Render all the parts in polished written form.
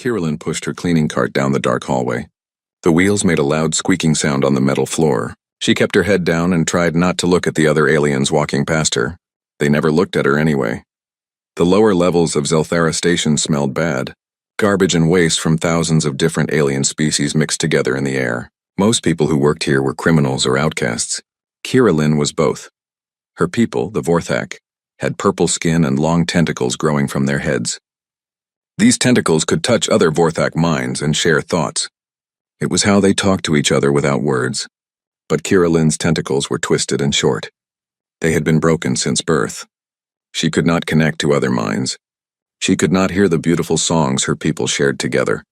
Kirillin pushed her cleaning cart down the dark hallway. The wheels made a loud squeaking sound on the metal floor. She kept her head down and tried not to look at the other aliens walking past her. They never looked at her anyway. The lower levels of Zelthara Station smelled bad. Garbage and waste from thousands of different alien species mixed together in the air. Most people who worked here were criminals or outcasts. Kirillin was both. Her people, the Vorthak, had purple skin and long tentacles growing from their heads. These tentacles could touch other Vorthak minds and share thoughts. It was how they talked to each other without words. But Kirillin's tentacles were twisted and short. They had been broken since birth. She could not connect to other minds. She could not hear the beautiful songs her people shared together.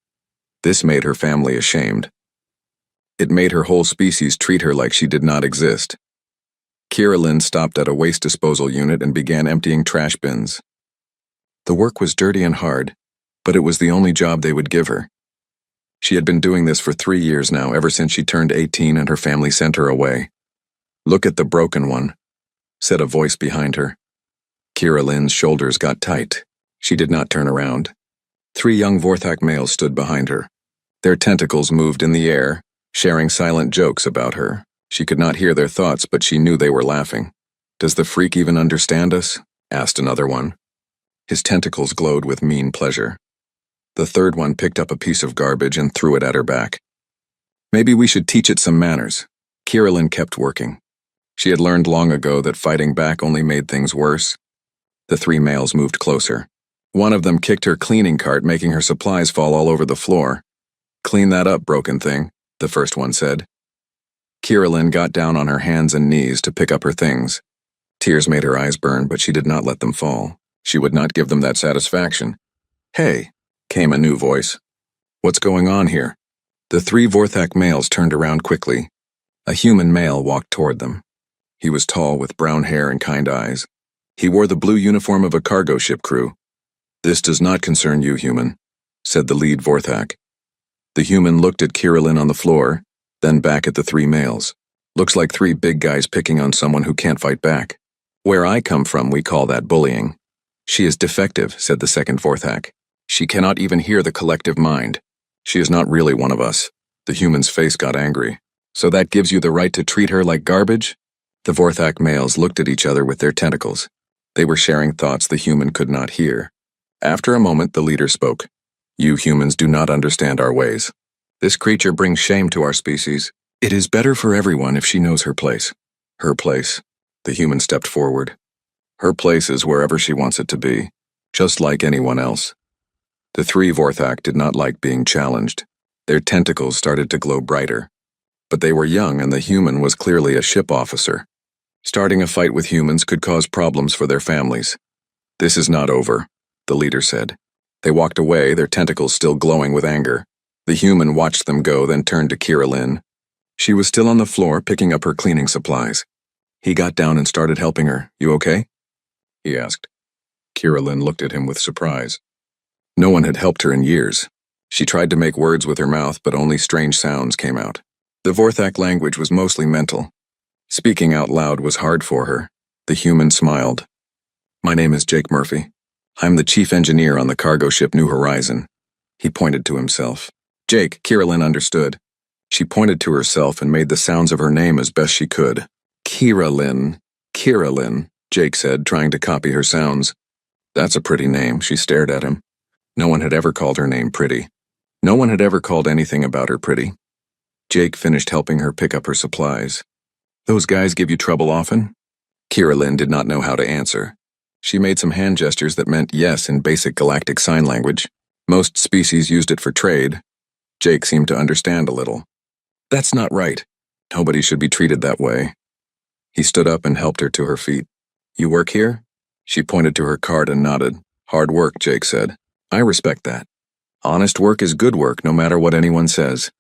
This made her family ashamed. It made her whole species treat her like she did not exist. Kirillin stopped at a waste disposal unit and began emptying trash bins. The work was dirty and hard, but it was the only job they would give her. She had been doing this for 3 years now, ever since she turned 18 and her family sent her away. "Look at the broken one," said a voice behind her. Kirillin's shoulders got tight. She did not turn around. 3 young Vorthak males stood behind her. Their tentacles moved in the air, sharing silent jokes about her. She could not hear their thoughts, but she knew they were laughing. "Does the freak even understand us?" asked another one. His tentacles glowed with mean pleasure. The third one picked up a piece of garbage and threw it at her back. "Maybe we should teach it some manners." Kirillin kept working. She had learned long ago that fighting back only made things worse. The 3 males moved closer. One of them kicked her cleaning cart, making her supplies fall all over the floor. "Clean that up, broken thing," the first one said. Kirillin got down on her hands and knees to pick up her things. Tears made her eyes burn, but she did not let them fall. She would not give them that satisfaction. "Hey," came a new voice. "What's going on here?" The 3 Vorthak males turned around quickly. A human male walked toward them. He was tall with brown hair and kind eyes. He wore the blue uniform of a cargo ship crew. "This does not concern you, human," said the lead Vorthak. The human looked at Kirillin on the floor, then back at the 3 males. "Looks like 3 big guys picking on someone who can't fight back. Where I come from, we call that bullying." "She is defective," said the second Vorthak. "She cannot even hear the collective mind. She is not really one of us." The human's face got angry. "So that gives you the right to treat her like garbage?" The Vorthak males looked at each other with their tentacles. They were sharing thoughts the human could not hear. After a moment, the leader spoke. "You humans do not understand our ways. This creature brings shame to our species. It is better for everyone if she knows her place." "Her place?" The human stepped forward. "Her place is wherever she wants it to be, just like anyone else." The 3 Vorthak did not like being challenged. Their tentacles started to glow brighter. But they were young, and the human was clearly a ship officer. Starting a fight with humans could cause problems for their families. "This is not over," the leader said. They walked away, their tentacles still glowing with anger. The human watched them go, then turned to Kirillin. She was still on the floor, picking up her cleaning supplies. He got down and started helping her. "You okay?" he asked. Kirillin looked at him with surprise. No one had helped her in years. She tried to make words with her mouth, but only strange sounds came out. The Vorthak language was mostly mental. Speaking out loud was hard for her. The human smiled. "My name is Jake Murphy. I'm the chief engineer on the cargo ship New Horizon." He pointed to himself. "Jake," Kirillin understood. She pointed to herself and made the sounds of her name as best she could. "Kirillin, Kirillin," Jake said, trying to copy her sounds. "That's a pretty name." She stared at him. No one had ever called her name pretty. No one had ever called anything about her pretty. Jake finished helping her pick up her supplies. "Those guys give you trouble often?" Kirillin did not know how to answer. She made some hand gestures that meant yes in basic galactic sign language. Most species used it for trade. Jake seemed to understand a little. "That's not right. Nobody should be treated that way." He stood up and helped her to her feet. "You work here?" She pointed to her card and nodded. "Hard work," Jake said. "I respect that. Honest work is good work, no matter what anyone says."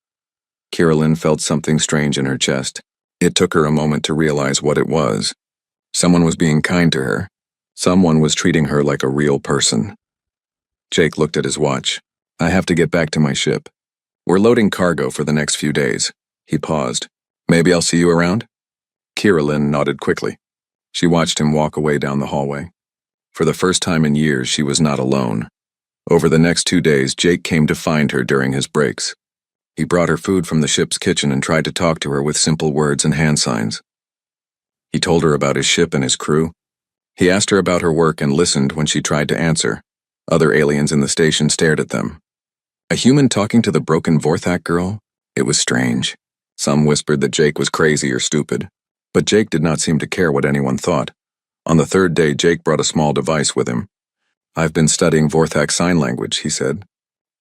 Kirillin felt something strange in her chest. It took her a moment to realize what it was. Someone was being kind to her. Someone was treating her like a real person. Jake looked at his watch. "I have to get back to my ship. We're loading cargo for the next few days." He paused. "Maybe I'll see you around?" Kirillin nodded quickly. She watched him walk away down the hallway. For the first time in years, she was not alone. Over the next 2 days, Jake came to find her during his breaks. He brought her food from the ship's kitchen and tried to talk to her with simple words and hand signs. He told her about his ship and his crew. He asked her about her work and listened when she tried to answer. Other aliens in the station stared at them. A human talking to the broken Vorthak girl? It was strange. Some whispered that Jake was crazy or stupid, but Jake did not seem to care what anyone thought. On the third day, Jake brought a small device with him. "I've been studying Vorthak sign language," he said.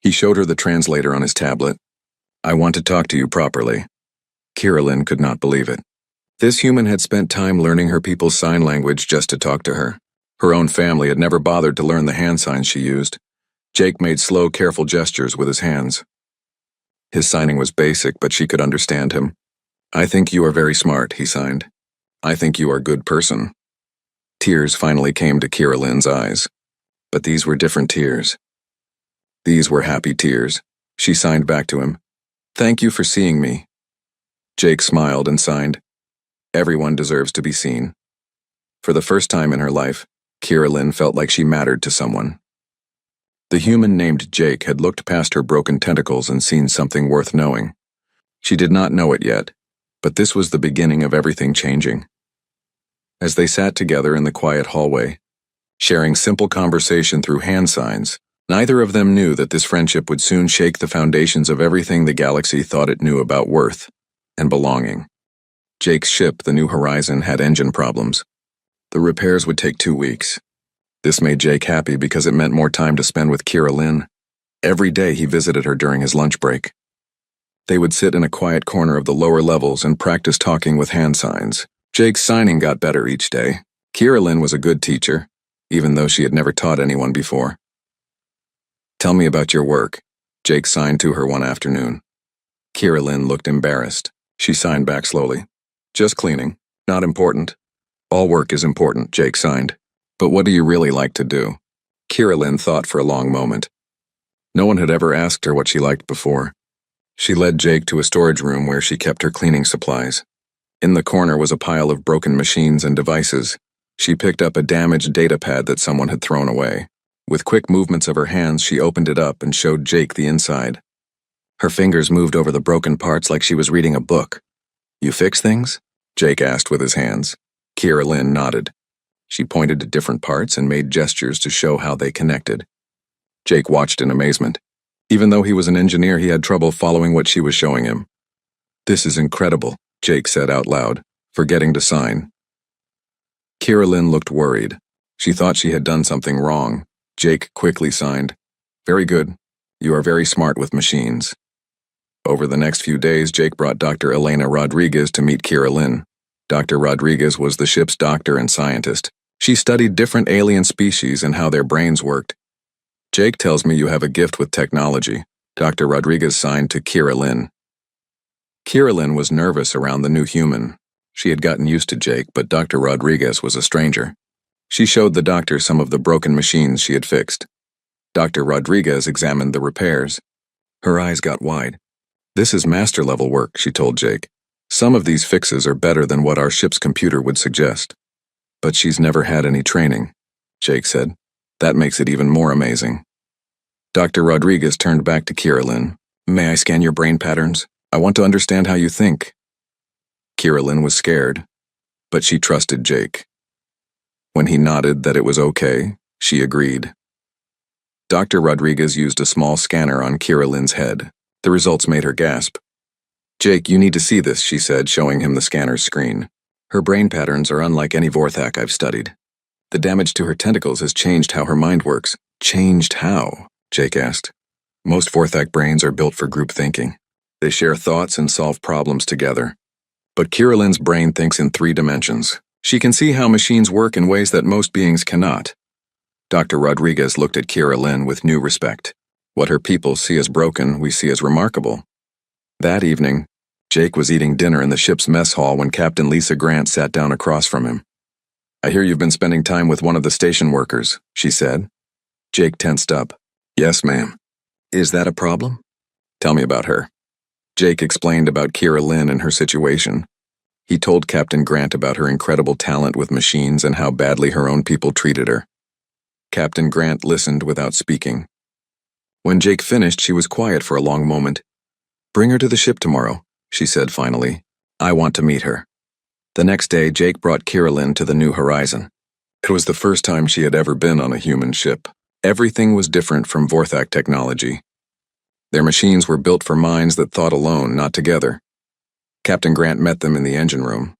He showed her the translator on his tablet. "I want to talk to you properly." Kirillin could not believe it. This human had spent time learning her people's sign language just to talk to her. Her own family had never bothered to learn the hand signs she used. Jake made slow, careful gestures with his hands. His signing was basic, but she could understand him. "I think you are very smart," he signed. "I think you are a good person." Tears finally came to Kirillin's eyes. But these were different tears. These were happy tears. She signed back to him. "Thank you for seeing me." Jake smiled and signed. Everyone deserves to be seen. For the first time in her life, Kirillin felt like she mattered to someone. The human named Jake had looked past her broken tentacles and seen something worth knowing. She did not know it yet, but this was the beginning of everything changing. As they sat together in the quiet hallway, sharing simple conversation through hand signs, neither of them knew that this friendship would soon shake the foundations of everything the galaxy thought it knew about worth and belonging. Jake's ship, the New Horizon, had engine problems. The repairs would take 2 weeks. This made Jake happy because it meant more time to spend with Kirillin. Every day he visited her during his lunch break. They would sit in a quiet corner of the lower levels and practice talking with hand signs. Jake's signing got better each day. Kirillin was a good teacher, even though she had never taught anyone before. "Tell me about your work," Jake signed to her one afternoon. Kirillin looked embarrassed. She signed back slowly. "Just cleaning. Not important." "All work is important," Jake signed. "But what do you really like to do?" Kirillin thought for a long moment. No one had ever asked her what she liked before. She led Jake to a storage room where she kept her cleaning supplies. In the corner was a pile of broken machines and devices. She picked up a damaged datapad that someone had thrown away. With quick movements of her hands, she opened it up and showed Jake the inside. Her fingers moved over the broken parts like she was reading a book. "You fix things?" Jake asked with his hands. Kirillin nodded. She pointed to different parts and made gestures to show how they connected. Jake watched in amazement. Even though he was an engineer, he had trouble following what she was showing him. "This is incredible," Jake said out loud, forgetting to sign. Kirillin looked worried. She thought she had done something wrong. Jake quickly signed. "Very good. You are very smart with machines." Over the next few days, Jake brought Dr. Elena Rodriguez to meet Kirillin. Dr. Rodriguez was the ship's doctor and scientist. She studied different alien species and how their brains worked. "Jake tells me you have a gift with technology," Dr. Rodriguez signed to Kirillin. Kirillin was nervous around the new human. She had gotten used to Jake, but Dr. Rodriguez was a stranger. She showed the doctor some of the broken machines she had fixed. Dr. Rodriguez examined the repairs. Her eyes got wide. "This is master-level work," she told Jake. "Some of these fixes are better than what our ship's computer would suggest." "But she's never had any training," Jake said. "That makes it even more amazing." Dr. Rodriguez turned back to Kirillin. "May I scan your brain patterns? I want to understand how you think." Kirillin was scared, but she trusted Jake. When he nodded that it was okay, she agreed. Dr. Rodriguez used a small scanner on Kirillin's head. The results made her gasp. "Jake, you need to see this," she said, showing him the scanner's screen. "Her brain patterns are unlike any Vorthak I've studied. The damage to her tentacles has changed how her mind works." "Changed how?" Jake asked. "Most Vorthak brains are built for group thinking. They share thoughts and solve problems together. But Kirillin's brain thinks in 3 dimensions. She can see how machines work in ways that most beings cannot." Dr. Rodriguez looked at Kirillin with new respect. "What her people see as broken, we see as remarkable." That evening, Jake was eating dinner in the ship's mess hall when Captain Lisa Grant sat down across from him. "I hear you've been spending time with one of the station workers," she said. Jake tensed up. "Yes, ma'am." "Is that a problem?" "Tell me about her." Jake explained about Kirillin and her situation. He told Captain Grant about her incredible talent with machines and how badly her own people treated her. Captain Grant listened without speaking. When Jake finished, she was quiet for a long moment. "Bring her to the ship tomorrow," she said finally. "I want to meet her." The next day, Jake brought Kiralyn to the New Horizon. It was the first time she had ever been on a human ship. Everything was different from Vorthak technology. Their machines were built for minds that thought alone, not together. Captain Grant met them in the engine room.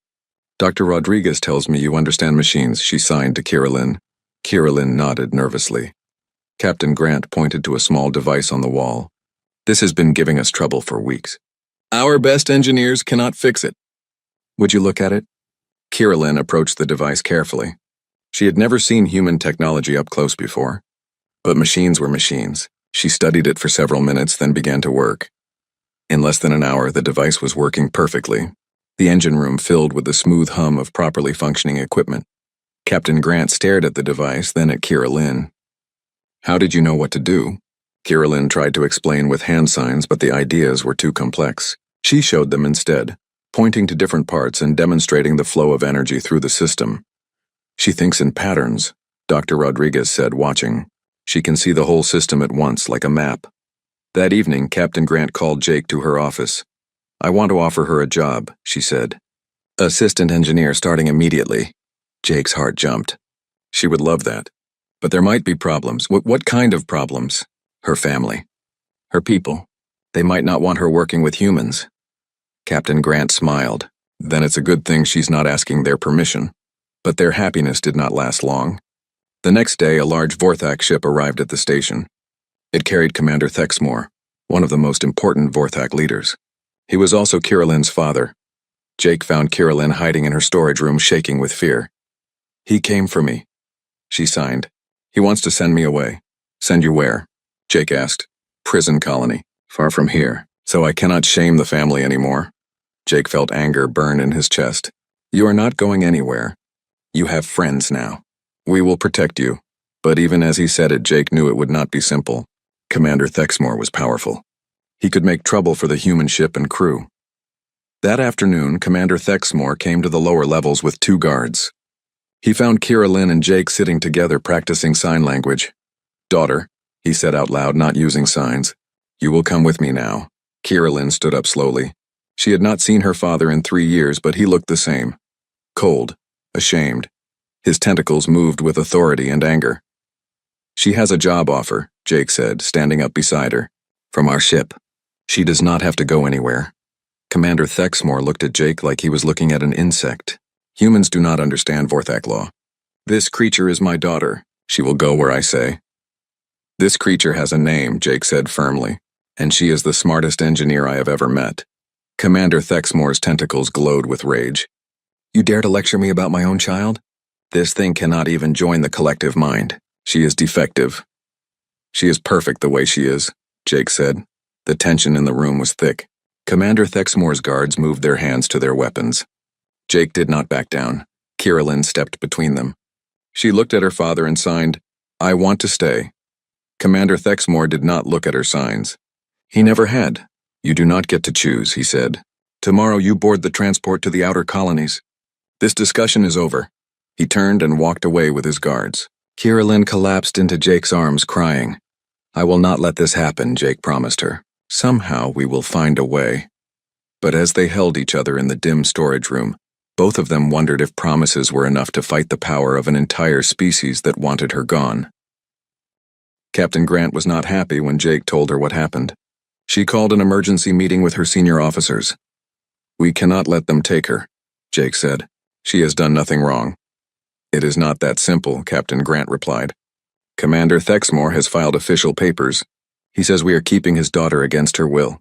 "Dr. Rodriguez tells me you understand machines," she signed to Kiralyn. Kiralyn nodded nervously. Captain Grant pointed to a small device on the wall. "This has been giving us trouble for weeks. Our best engineers cannot fix it." "Would you look at it?" Kiralyn approached the device carefully. She had never seen human technology up close before. But machines were machines. She studied it for several minutes, then began to work. In less than an hour, the device was working perfectly. The engine room filled with the smooth hum of properly functioning equipment. Captain Grant stared at the device, then at Kiralyn. "How did you know what to do?" Kiralyn tried to explain with hand signs, but the ideas were too complex. She showed them instead, pointing to different parts and demonstrating the flow of energy through the system. "She thinks in patterns," Dr. Rodriguez said, watching. "She can see the whole system at once, like a map." That evening, Captain Grant called Jake to her office. "I want to offer her a job," she said. "Assistant engineer starting immediately." Jake's heart jumped. She would love that. But there might be problems. What kind of problems? Her family. Her people. They might not want her working with humans. Captain Grant smiled. Then it's a good thing she's not asking their permission. But their happiness did not last long. The next day, a large Vorthak ship arrived at the station. It carried Commander Thexmore, one of the most important Vorthak leaders. He was also Kiralyn's father. Jake found Kiralyn hiding in her storage room, shaking with fear. "He came for me," she signed. "He wants to send me away." "Send you where?" Jake asked. "Prison colony, far from here, so I cannot shame the family anymore." Jake felt anger burn in his chest. "You are not going anywhere. You have friends now. We will protect you." But even as he said it, Jake knew it would not be simple. Commander Thexmore was powerful. He could make trouble for the human ship and crew. That afternoon, Commander Thexmore came to the lower levels with 2 guards. He found Kiralyn and Jake sitting together practicing sign language. "Daughter," he said out loud, not using signs, "you will come with me now." Kiralyn stood up slowly. She had not seen her father in 3 years, but he looked the same. Cold, ashamed. His tentacles moved with authority and anger. "She has a job offer," Jake said, standing up beside her. "From our ship. She does not have to go anywhere." Commander Thexmore looked at Jake like he was looking at an insect. Humans do not understand Vorthak law. "This creature is my daughter. She will go where I say." "This creature has a name," Jake said firmly, "and she is the smartest engineer I have ever met." Commander Thexmore's tentacles glowed with rage. "You dare to lecture me about my own child? This thing cannot even join the collective mind. She is defective." "She is perfect the way she is," Jake said. The tension in the room was thick. Commander Thexmore's guards moved their hands to their weapons. Jake did not back down. Kiralyn stepped between them. She looked at her father and signed, "I want to stay." Commander Thexmore did not look at her signs. He never had. "You do not get to choose," he said. "Tomorrow you board the transport to the outer colonies. This discussion is over." He turned and walked away with his guards. Kiralyn collapsed into Jake's arms, crying. "I will not let this happen," Jake promised her. "Somehow we will find a way." But as they held each other in the dim storage room, both of them wondered if promises were enough to fight the power of an entire species that wanted her gone. Captain Grant was not happy when Jake told her what happened. She called an emergency meeting with her senior officers. "We cannot let them take her," Jake said. "She has done nothing wrong." "It is not that simple," Captain Grant replied. "Commander Thexmore has filed official papers. He says we are keeping his daughter against her will."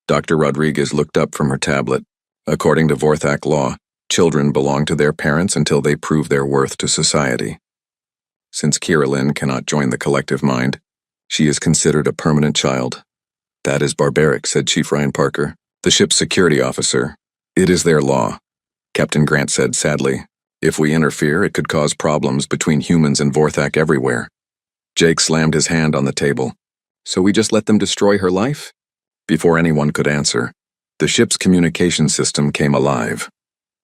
Dr. Rodriguez looked up from her tablet. According to Vorthak law, children belong to their parents until they prove their worth to society. Since Kiralyn cannot join the collective mind, she is considered a permanent child. "That is barbaric," said Chief Ryan Parker, the ship's security officer. "It is their law," Captain Grant said sadly. "If we interfere, it could cause problems between humans and Vorthak everywhere." Jake slammed his hand on the table. "So we just let them destroy her life?" Before anyone could answer, the ship's communication system came alive.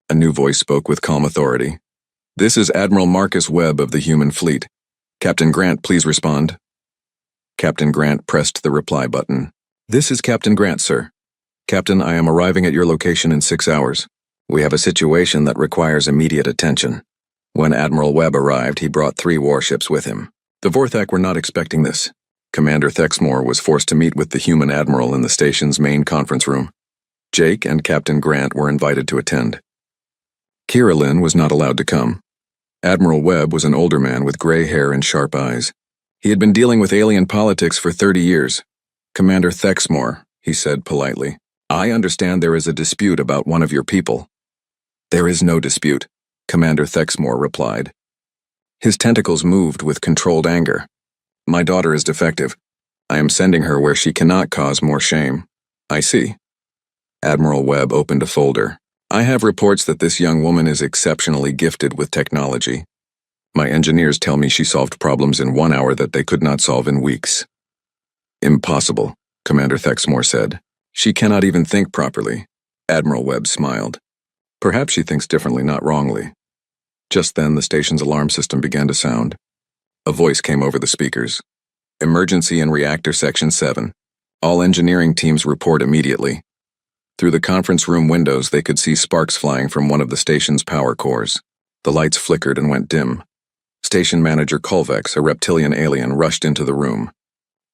A new voice spoke with calm authority. "This is Admiral Marcus Webb of the Human Fleet. Captain Grant, please respond." Captain Grant pressed the reply button. "This is Captain Grant, sir. Captain, I am arriving at your location in 6 hours. We have a situation that requires immediate attention." When Admiral Webb arrived, he brought 3 warships with him. The Vorthak were not expecting this. Commander Thexmore was forced to meet with the human admiral in the station's main conference room. Jake and Captain Grant were invited to attend. Kira Lynn was not allowed to come. Admiral Webb was an older man with gray hair and sharp eyes. He had been dealing with alien politics for 30 years. "Commander Thexmore," he said politely, "I understand there is a dispute about one of your people." "There is no dispute," Commander Thexmore replied. His tentacles moved with controlled anger. "My daughter is defective. I am sending her where she cannot cause more shame." "I see." Admiral Webb opened a folder. "I have reports that this young woman is exceptionally gifted with technology. My engineers tell me she solved problems in 1 hour that they could not solve in weeks." "Impossible," Commander Thexmore said. "She cannot even think properly." Admiral Webb smiled. "Perhaps she thinks differently, not wrongly." Just then, the station's alarm system began to sound. A voice came over the speakers. "Emergency in Reactor Section 7. All engineering teams report immediately." Through the conference room windows, they could see sparks flying from one of the station's power cores. The lights flickered and went dim. Station Manager Kolvex, a reptilian alien, rushed into the room.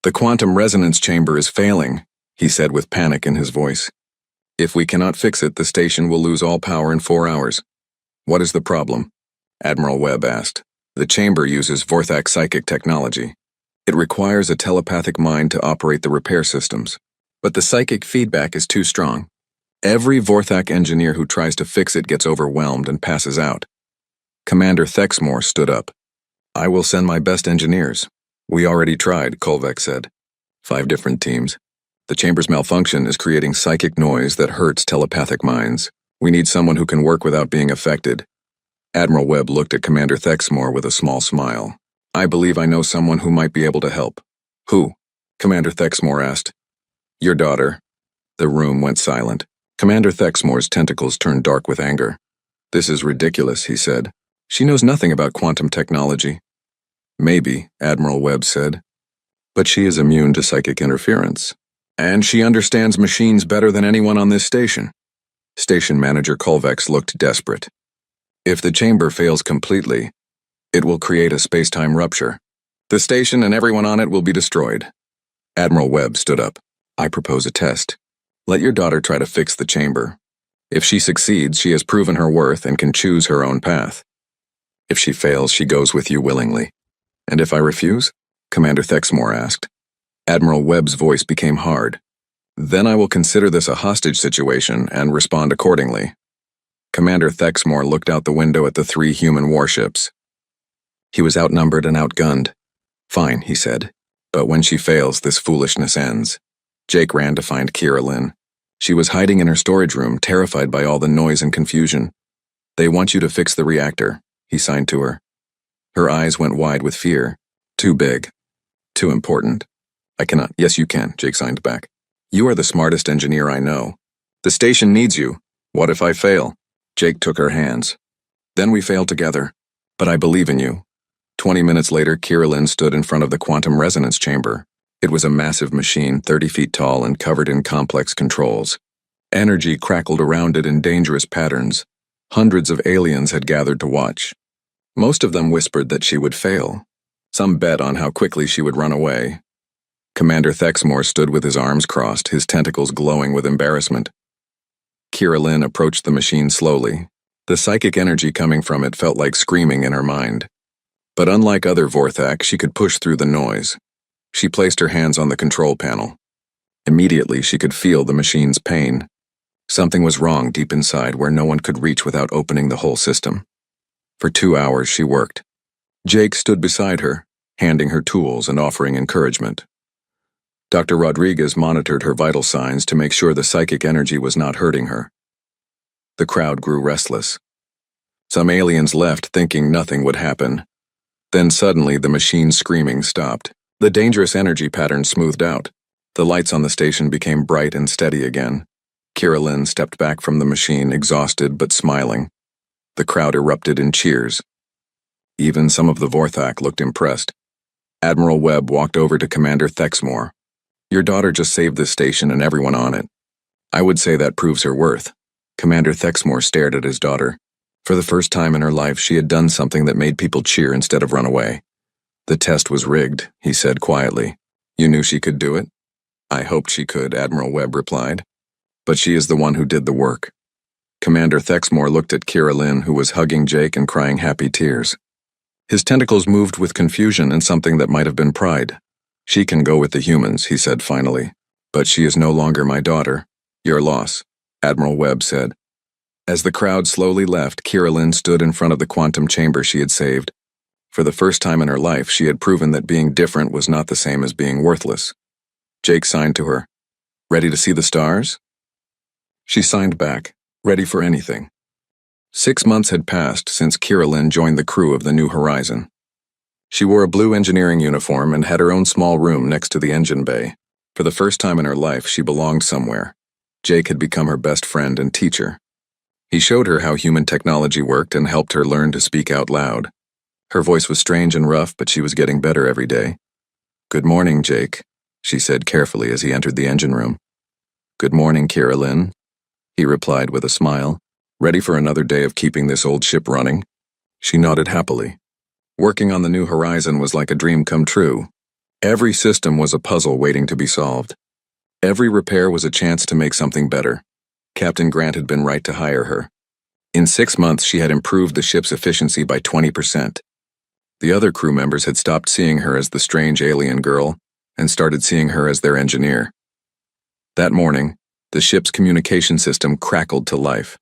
"The quantum resonance chamber is failing," he said with panic in his voice. "If we cannot fix it, the station will lose all power in 4 hours." "What is the problem?" Admiral Webb asked. "The chamber uses Vorthak psychic technology. It requires a telepathic mind to operate the repair systems. But the psychic feedback is too strong. Every Vorthak engineer who tries to fix it gets overwhelmed and passes out." Commander Thexmore stood up. "I will send my best engineers." "We already tried," Kolvex said. 5 different teams. "The chamber's malfunction is creating psychic noise that hurts telepathic minds. We need someone who can work without being affected." Admiral Webb looked at Commander Thexmore with a small smile. "I believe I know someone who might be able to help." "Who?" Commander Thexmore asked. "Your daughter." The room went silent. Commander Thexmore's tentacles turned dark with anger. "This is ridiculous," he said. "She knows nothing about quantum technology." "Maybe," Admiral Webb said. "But she is immune to psychic interference. And she understands machines better than anyone on this station." Station Manager Kolvex looked desperate. "If the chamber fails completely, it will create a space-time rupture. The station and everyone on it will be destroyed." Admiral Webb stood up. "I propose a test. Let your daughter try to fix the chamber. If she succeeds, she has proven her worth and can choose her own path. If she fails, she goes with you willingly." "And if I refuse?" Commander Thexmore asked. Admiral Webb's voice became hard. "Then I will consider this a hostage situation and respond accordingly." Commander Thexmore looked out the window at the 3 human warships. He was outnumbered and outgunned. "Fine," he said. "But when she fails, this foolishness ends." Jake ran to find Kira Lynn. She was hiding in her storage room, terrified by all the noise and confusion. "They want you to fix the reactor," he signed to her. Her eyes went wide with fear. "Too big. Too important. I cannot." "Yes, you can," Jake signed back. "You are the smartest engineer I know. The station needs you. What if I fail?" Jake took her hands. "Then we fail together. But I believe in you." 20 minutes later, Kira Lynn stood in front of the quantum resonance chamber. It was a massive machine, 30 feet tall and covered in complex controls. Energy crackled around it in dangerous patterns. Hundreds of aliens had gathered to watch. Most of them whispered that she would fail. Some bet on how quickly she would run away. Commander Thexmore stood with his arms crossed, his tentacles glowing with embarrassment. Kira Lynn approached the machine slowly. The psychic energy coming from it felt like screaming in her mind. But unlike other Vorthak, she could push through the noise. She placed her hands on the control panel. Immediately, she could feel the machine's pain. Something was wrong deep inside where no one could reach without opening the whole system. For 2 hours, she worked. Jake stood beside her, handing her tools and offering encouragement. Dr. Rodriguez monitored her vital signs to make sure the psychic energy was not hurting her. The crowd grew restless. Some aliens left thinking nothing would happen. Then suddenly the machine's screaming stopped. The dangerous energy pattern smoothed out. The lights on the station became bright and steady again. Kira Lynn stepped back from the machine, exhausted but smiling. The crowd erupted in cheers. Even some of the Vorthak looked impressed. Admiral Webb walked over to Commander Thexmore. Your daughter just saved this station and everyone on it. I would say that proves her worth. Commander Thexmore stared at his daughter. For the first time in her life, she had done something that made people cheer instead of run away. The test was rigged, he said quietly. You knew she could do it? I hoped she could, Admiral Webb replied. But she is the one who did the work. Commander Thexmore looked at Kira Lynn, who was hugging Jake and crying happy tears. His tentacles moved with confusion and something that might have been pride. She can go with the humans, he said finally. But she is no longer my daughter. Your loss, Admiral Webb said. As the crowd slowly left, Kira Lynn stood in front of the quantum chamber she had saved. For the first time in her life, she had proven that being different was not the same as being worthless. Jake signed to her. Ready to see the stars? She signed back, ready for anything. 6 months had passed since Kira Lynn joined the crew of the New Horizon. She wore a blue engineering uniform and had her own small room next to the engine bay. For the first time in her life, she belonged somewhere. Jake had become her best friend and teacher. He showed her how human technology worked and helped her learn to speak out loud. Her voice was strange and rough, but she was getting better every day. Good morning, Jake, she said carefully as he entered the engine room. Good morning, Kira Lynn, he replied with a smile. Ready for another day of keeping this old ship running? She nodded happily. Working on the New Horizon was like a dream come true. Every system was a puzzle waiting to be solved. Every repair was a chance to make something better. Captain Grant had been right to hire her. In 6 months, she had improved the ship's efficiency by 20%. The other crew members had stopped seeing her as the strange alien girl and started seeing her as their engineer. That morning, the ship's communication system crackled to life.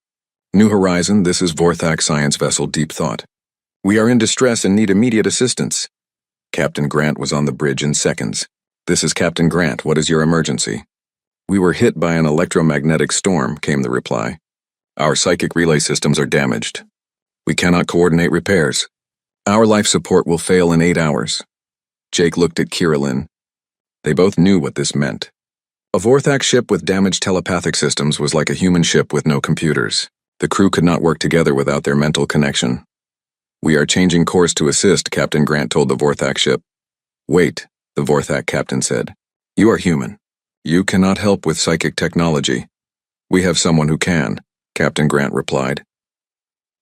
New Horizon, this is Vorthak science vessel Deep Thought. We are in distress and need immediate assistance. Captain Grant was on the bridge in seconds. This is Captain Grant, what is your emergency? We were hit by an electromagnetic storm, came the reply. Our psychic relay systems are damaged. We cannot coordinate repairs. Our life support will fail in 8 hours. Jake looked at Kira Lynn. They both knew what this meant. A Vorthak ship with damaged telepathic systems was like a human ship with no computers. The crew could not work together without their mental connection. We are changing course to assist, Captain Grant told the Vorthak ship. Wait, the Vorthak captain said. You are human. You cannot help with psychic technology. We have someone who can, Captain Grant replied.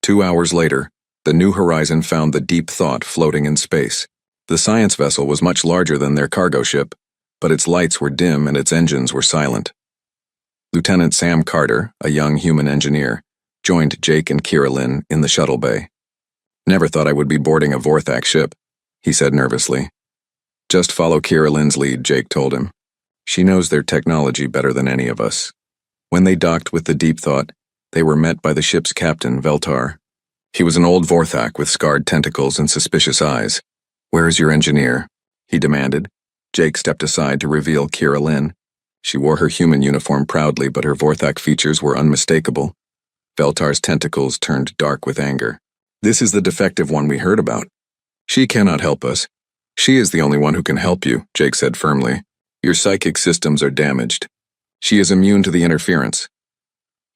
2 hours later, the New Horizon found the Deep Thought floating in space. The science vessel was much larger than their cargo ship, but its lights were dim and its engines were silent. Lieutenant Sam Carter, a young human engineer, joined Jake and Kira Lynn in the shuttle bay. Never thought I would be boarding a Vorthak ship, he said nervously. Just follow Kira Lynn's lead, Jake told him. She knows their technology better than any of us. When they docked with the Deep Thought, they were met by the ship's captain, Veltar. He was an old Vorthak with scarred tentacles and suspicious eyes. Where is your engineer? He demanded. Jake stepped aside to reveal Kira Lynn. She wore her human uniform proudly, but her Vorthak features were unmistakable. Veltar's tentacles turned dark with anger. This is the defective one we heard about. She cannot help us. She is the only one who can help you, Jake said firmly. Your psychic systems are damaged. She is immune to the interference.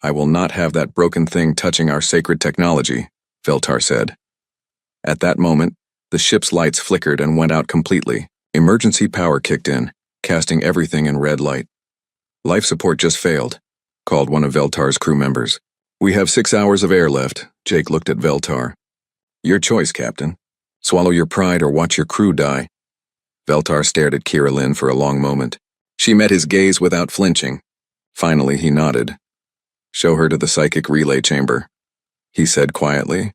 I will not have that broken thing touching our sacred technology, Veltar said. At that moment, the ship's lights flickered and went out completely. Emergency power kicked in, casting everything in red light. Life support just failed, called one of Veltar's crew members. We have 6 hours of air left, Jake looked at Veltar. Your choice, Captain. Swallow your pride or watch your crew die. Veltar stared at Kira Lynn for a long moment. She met his gaze without flinching. Finally, he nodded. Show her to the psychic relay chamber, he said quietly.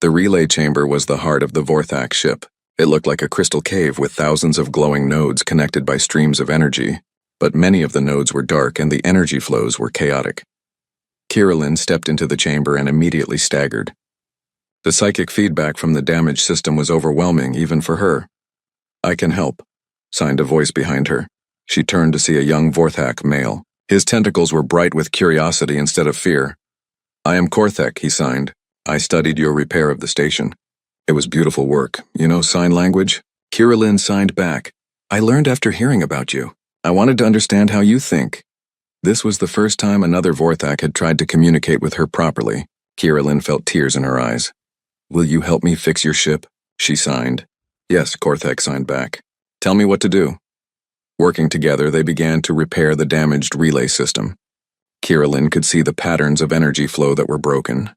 The relay chamber was the heart of the Vorthak ship. It looked like a crystal cave with thousands of glowing nodes connected by streams of energy, but many of the nodes were dark and the energy flows were chaotic. Kira Lynn stepped into the chamber and immediately staggered. The psychic feedback from the damaged system was overwhelming even for her. I can help, signed a voice behind her. She turned to see a young Vorthak male. His tentacles were bright with curiosity instead of fear. I am Korthek, he signed. I studied your repair of the station. It was beautiful work. You know sign language? Kira Lynn signed back. I learned after hearing about you. I wanted to understand how you think. This was the first time another Vorthak had tried to communicate with her properly. Kira Lynn felt tears in her eyes. Will you help me fix your ship? She signed. Yes, Korthek signed back. Tell me what to do. Working together, they began to repair the damaged relay system. Kirillin could see the patterns of energy flow that were broken.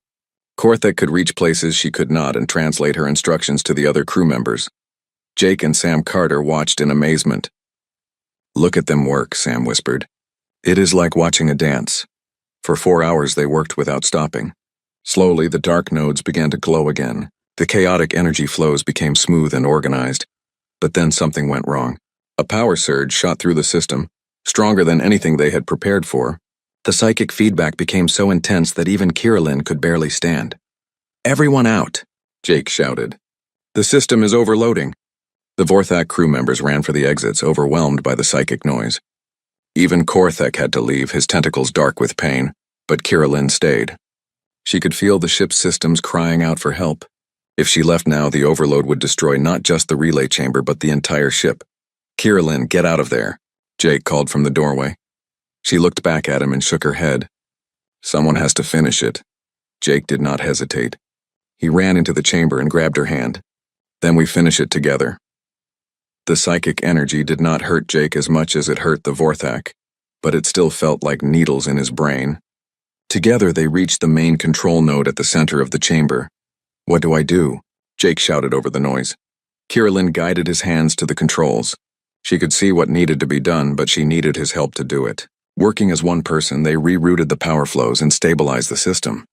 Korthek could reach places she could not and translate her instructions to the other crew members. Jake and Sam Carter watched in amazement. Look at them work, Sam whispered. It is like watching a dance. For 4 hours they worked without stopping. Slowly, the dark nodes began to glow again. The chaotic energy flows became smooth and organized. But then something went wrong. A power surge shot through the system, stronger than anything they had prepared for. The psychic feedback became so intense that even Kirillin could barely stand. Everyone out, Jake shouted. The system is overloading. The Vorthak crew members ran for the exits, overwhelmed by the psychic noise. Even Korthek had to leave, his tentacles dark with pain, but Kirillin stayed. She could feel the ship's systems crying out for help. If she left now, the overload would destroy not just the relay chamber, but the entire ship. Kirillin, get out of there, Jake called from the doorway. She looked back at him and shook her head. Someone has to finish it. Jake did not hesitate. He ran into the chamber and grabbed her hand. Then we finish it together. The psychic energy did not hurt Jake as much as it hurt the Vorthak, but it still felt like needles in his brain. Together they reached the main control node at the center of the chamber. What do I do? Jake shouted over the noise. Kirillin guided his hands to the controls. She could see what needed to be done, but she needed his help to do it. Working as one person, they rerouted the power flows and stabilized the system.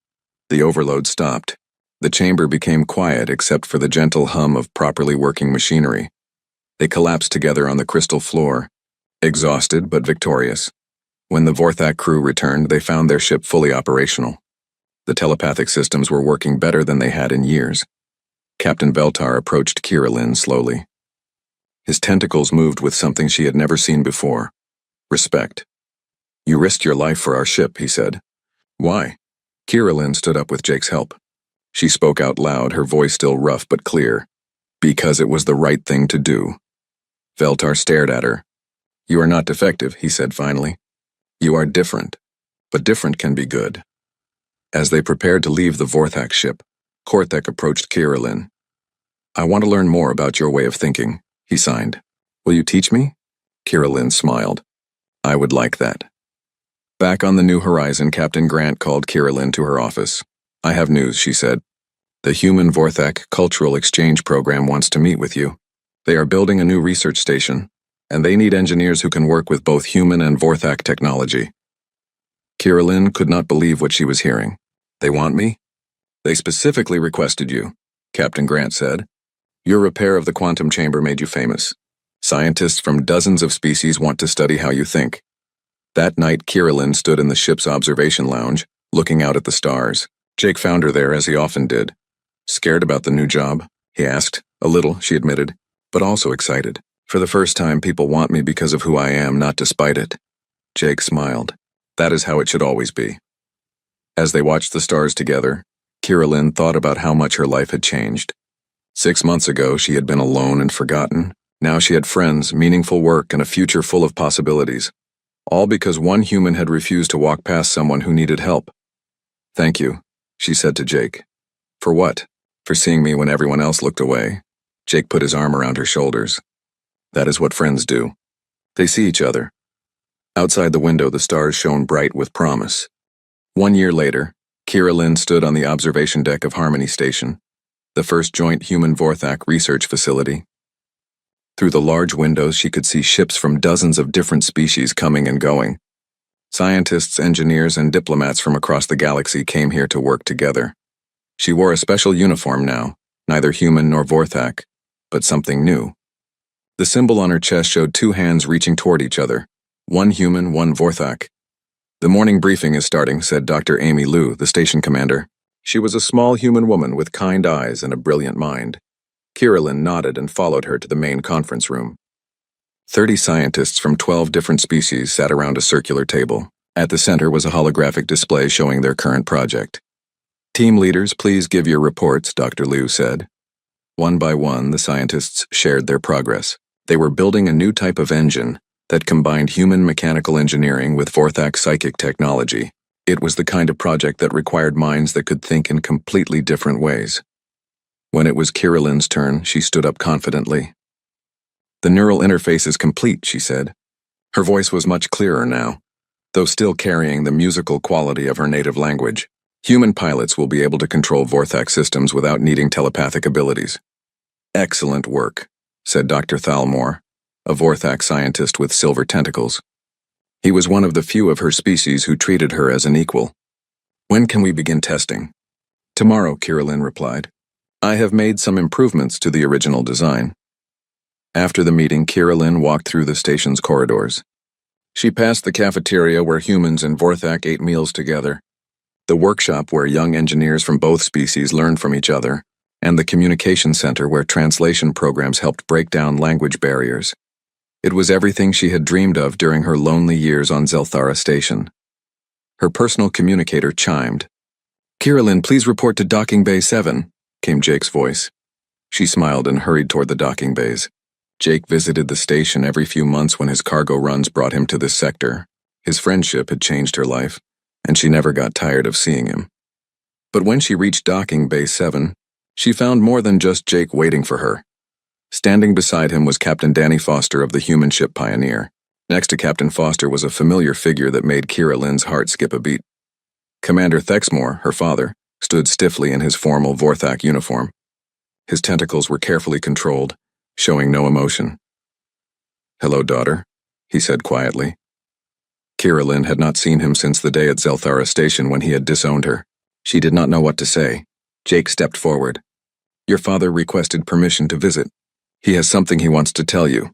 The overload stopped. The chamber became quiet except for the gentle hum of properly working machinery. They collapsed together on the crystal floor, exhausted but victorious. When the Vorthak crew returned, they found their ship fully operational. The telepathic systems were working better than they had in years. Captain Veltar approached Kirillin slowly. His tentacles moved with something she had never seen before. Respect. You risked your life for our ship, he said. Why? Kirillin stood up with Jake's help. She spoke out loud, her voice still rough but clear. Because it was the right thing to do. Veltar stared at her. You are not defective, he said finally. You are different. But different can be good. As they prepared to leave the Vorthak ship, Korthek approached Kirillin. I want to learn more about your way of thinking, he signed. Will you teach me? Kirillin smiled. I would like that. Back on the New Horizon, Captain Grant called Kirillin to her office. I have news, she said. The Human Vorthak Cultural Exchange Program wants to meet with you. They are building a new research station, and they need engineers who can work with both human and Vorthak technology. Kirillin could not believe what she was hearing. They want me? They specifically requested you, Captain Grant said. Your repair of the quantum chamber made you famous. Scientists from dozens of species want to study how you think. That night, Kirillin stood in the ship's observation lounge, looking out at the stars. Jake found her there, as he often did. Scared about the new job? He asked. A little, she admitted, but also excited. For the first time, people want me because of who I am, not despite it. Jake smiled. That is how it should always be. As they watched the stars together, Kirillin thought about how much her life had changed. 6 months ago, she had been alone and forgotten. Now she had friends, meaningful work, and a future full of possibilities. All because one human had refused to walk past someone who needed help. Thank you, she said to Jake. For what? For seeing me when everyone else looked away. Jake put his arm around her shoulders. That is what friends do. They see each other. Outside the window, the stars shone bright with promise. 1 year later, Kirillin stood on the observation deck of Harmony Station, the first joint human Vorthak research facility. Through the large windows, she could see ships from dozens of different species coming and going. Scientists, engineers, and diplomats from across the galaxy came here to work together. She wore a special uniform now, neither human nor Vorthak, but something new. The symbol on her chest showed 2 hands reaching toward each other, one human, one Vorthak. The morning briefing is starting, said Dr. Amy Liu, the station commander. She was a small human woman with kind eyes and a brilliant mind. Kirillin nodded and followed her to the main conference room. 30 scientists from 12 different species sat around a circular table. At the center was a holographic display showing their current project. Team leaders, please give your reports, Dr. Liu said. One by one, the scientists shared their progress. They were building a new type of engine that combined human mechanical engineering with Vorthak psychic technology. It was the kind of project that required minds that could think in completely different ways. When it was Kirilin's turn, she stood up confidently. "The neural interface is complete," she said. Her voice was much clearer now, though still carrying the musical quality of her native language. "Human pilots will be able to control Vorthak systems without needing telepathic abilities." "Excellent work," said Dr. Thalmor, a Vorthak scientist with silver tentacles. He was one of the few of her species who treated her as an equal. "When can we begin testing?" "Tomorrow," Kirilin replied. "I have made some improvements to the original design." After the meeting, Kirilin walked through the station's corridors. She passed the cafeteria where humans and Vorthak ate meals together, the workshop where young engineers from both species learned from each other, and the communication center where translation programs helped break down language barriers. It was everything she had dreamed of during her lonely years on Zelthara Station. Her personal communicator chimed. "Kirilin, please report to Docking Bay 7, came Jake's voice. She smiled and hurried toward the docking bays. Jake visited the station every few months when his cargo runs brought him to this sector. His friendship had changed her life, and she never got tired of seeing him. But when she reached Docking Bay 7, she found more than just Jake waiting for her. Standing beside him was Captain Danny Foster of the human ship Pioneer. Next to Captain Foster was a familiar figure that made Kirilin's heart skip a beat. Commander Thexmore, her father, stood stiffly in his formal Vorthak uniform. His tentacles were carefully controlled, showing no emotion. "Hello, daughter," he said quietly. Kirilin had not seen him since the day at Zelthara Station when he had disowned her. She did not know what to say. Jake stepped forward. "Your father requested permission to visit. He has something he wants to tell you."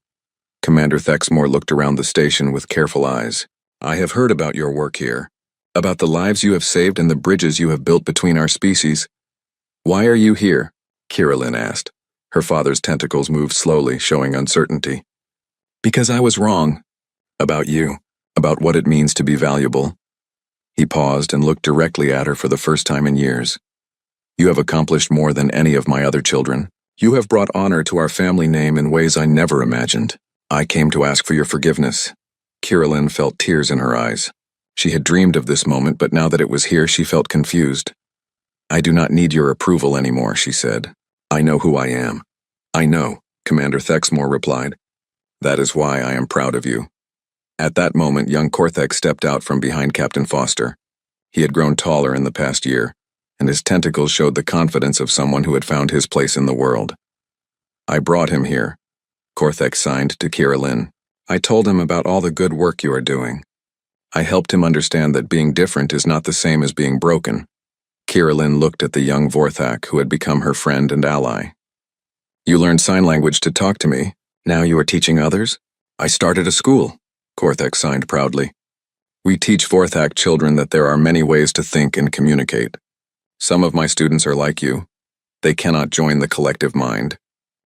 Commander Thexmore looked around the station with careful eyes. "I have heard about your work here, about the lives you have saved and the bridges you have built between our species. Why are you here?" Kirilin asked. Her father's tentacles moved slowly, showing uncertainty. "Because I was wrong. About you, about what it means to be valuable." He paused and looked directly at her for the first time in years. "You have accomplished more than any of my other children. You have brought honor to our family name in ways I never imagined. I came to ask for your forgiveness." Kirilin felt tears in her eyes. She had dreamed of this moment, but now that it was here, she felt confused. "I do not need your approval anymore," she said. "I know who I am." "I know," Commander Thexmore replied. "That is why I am proud of you." At that moment, young Korthek stepped out from behind Captain Foster. He had grown taller in the past year, and his tentacles showed the confidence of someone who had found his place in the world. "I brought him here," Korthek signed to Kirilin. "I told him about all the good work you are doing. I helped him understand that being different is not the same as being broken." Kirilin looked at the young Vorthak who had become her friend and ally. "You learned sign language to talk to me. Now you are teaching others?" "I started a school," Korthek signed proudly. "We teach Vorthak children that there are many ways to think and communicate. Some of my students are like you. They cannot join the collective mind.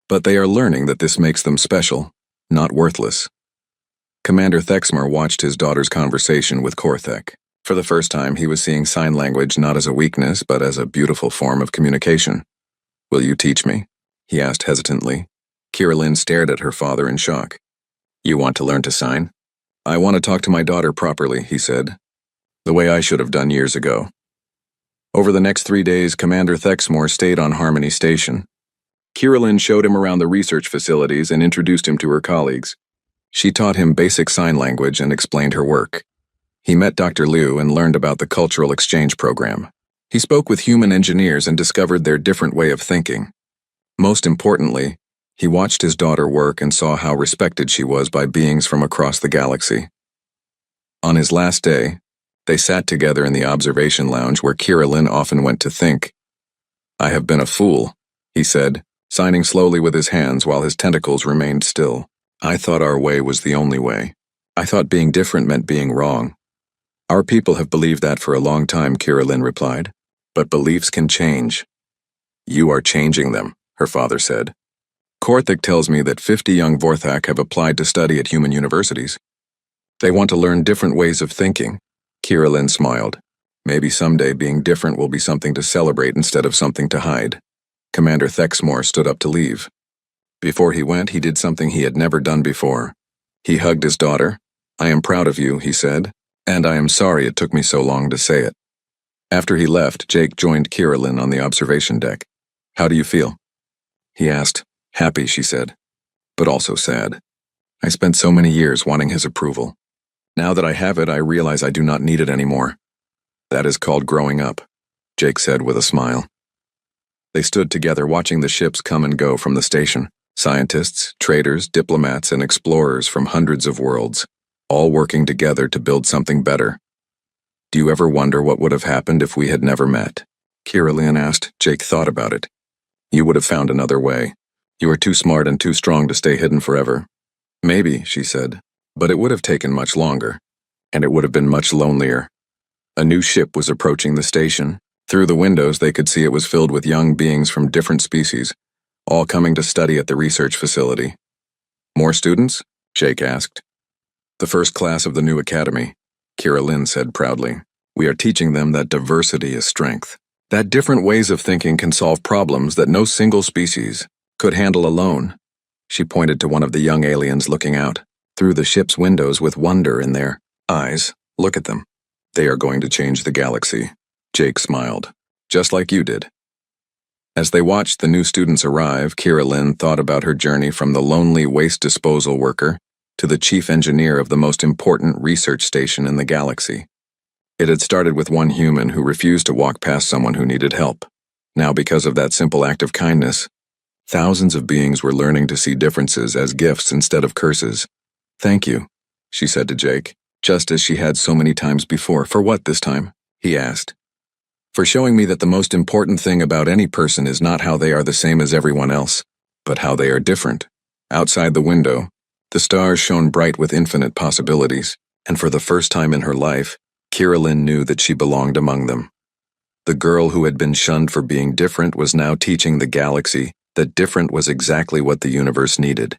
But they are learning that this makes them special, not worthless." Commander Thexmer watched his daughter's conversation with Korthek. For the first time, he was seeing sign language not as a weakness, but as a beautiful form of communication. "Will you teach me?" he asked hesitantly. Kirilin stared at her father in shock. "You want to learn to sign?" "I want to talk to my daughter properly," he said. "The way I should have done years ago." Over the next 3 days, Commander Thexmore stayed on Harmony Station. Kirilin showed him around the research facilities and introduced him to her colleagues. She taught him basic sign language and explained her work. He met Dr. Liu and learned about the cultural exchange program. He spoke with human engineers and discovered their different way of thinking. Most importantly, he watched his daughter work and saw how respected she was by beings from across the galaxy. On his last day, they sat together in the observation lounge where Kirilin often went to think. "I have been a fool," he said, signing slowly with his hands while his tentacles remained still. "I thought our way was the only way. I thought being different meant being wrong." "Our people have believed that for a long time," Kirilin replied. "But beliefs can change." "You are changing them," her father said. "Korthik tells me that 50 young Vorthak have applied to study at human universities. They want to learn different ways of thinking." Kirilin smiled. Maybe someday being different will be something to celebrate instead of something to hide. Commander Thexmore stood up to leave. Before he went, he did something he had never done before. He hugged his daughter. "I am proud of you," he said, "and I am sorry it took me so long to say it." After he left, Jake joined Kirilin on the observation deck. "How do you feel?" he asked. Happy, she said, but also sad. I spent so many years wanting his approval. Now that I have it, I realize I do not need it anymore. That is called growing up, Jake said with a smile. They stood together watching the ships come and go from the station. Scientists, traders, diplomats, and explorers from hundreds of worlds, all working together to build something better. Do you ever wonder what would have happened if we had never met? Kira asked. Jake thought about it. You would have found another way. You are too smart and too strong to stay hidden forever. Maybe, she said, but it would have taken much longer, and it would have been much lonelier. A new ship was approaching the station. Through the windows, they could see it was filled with young beings from different species, all coming to study at the research facility. More students? Jake asked. The first class of the new academy, Kira said proudly. We are teaching them that diversity is strength, that different ways of thinking can solve problems that no single species could handle alone. She pointed to one of the young aliens looking out through the ship's windows with wonder in their eyes. Look at them. They are going to change the galaxy. Jake smiled, just like you did. As they watched the new students arrive, Kira thought about her journey from the lonely waste disposal worker to the chief engineer of the most important research station in the galaxy. It had started with one human who refused to walk past someone who needed help. Now, because of that simple act of kindness, thousands of beings were learning to see differences as gifts instead of curses. Thank you, she said to Jake, just as she had so many times before. For what this time? He asked. For showing me that the most important thing about any person is not how they are the same as everyone else, but how they are different. Outside the window, the stars shone bright with infinite possibilities, and for the first time in her life, Kira knew that she belonged among them. The girl who had been shunned for being different was now teaching the galaxy that different was exactly what the universe needed.